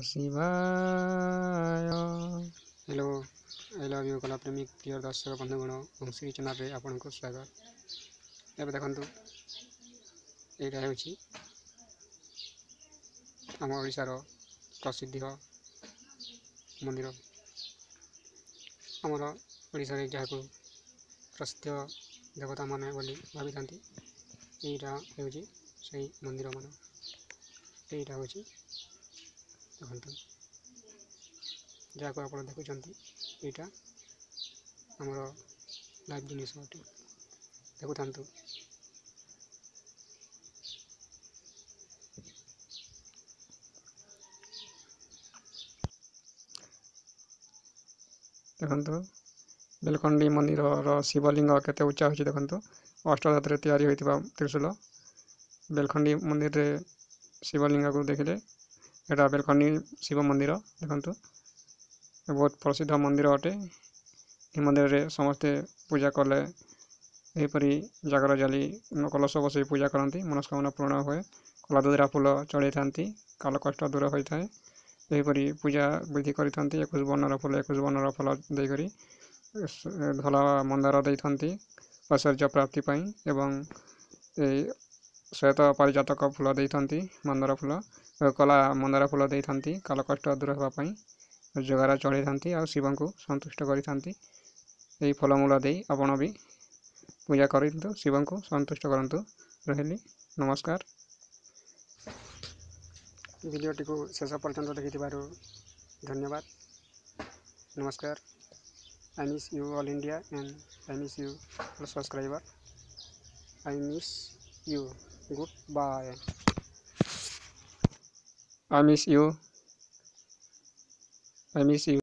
शिवाय। Hello I love you कला प्रेमी प्रिय दर्शक बंधुगण वंशी चैनल रे आपन को स्वागत। एबे देखंतु एटा हेउची आम ओडिसा रो प्रसिद्ध मंदिर। आमर ओडिसा रे जहाको प्रसिद्ध देवता माने बोली भाबी थांती एटा हेउची सही मंदिर मान। एटा होची देखंतु जहाको आपण देखुचंती एटा आमर लाइव जिनिस अटे देखुथांतु। देखंतु बेलखंडी मंदिर रो शिवलिंग केते उच्चा होची देखंतु। अष्टधातुरे तैयारी होइतिबा त्रिशूल बेलखंडी मंदिर रे शिवलिंग को देखले एटा बेलखंडी शिव मंदिर देखंतु बहुत प्रसिद्ध मंदिर अटे। ए मंदिर रे समस्ते पूजा कले एपरी जागर जाली कलश बसई पूजा करती मनस्कामना पूर्ण हुए। कला दुदरा फूल चढ़े थांती काल कष्ट दूर होता है। यहीपरी पूजा विधि करी 21 वर्णर फूल 21 वर्णर फल देकरी धला मंदार दे थांती ऐश्वर्य प्राप्ति पाई एवं श्वेत पारिजातक फूल दे थांती मंदार फूल कला मंदार फूल दे थांती काल कष्ट दूर होगा पाई जगारा चढ़े थांती आ शिव को संतुष्ट करी थांती। यही फलमूल दे आपण भी पूजा करंतु शिव को संतुष्ट करंतु। रहिली नमस्कार। वीडियोटी को शेष पर्यंत देखिथिबारु धन्यवाद नमस्कार। I miss you all India and I miss you all subscriber. I miss you. Goodbye. I miss you. I miss you.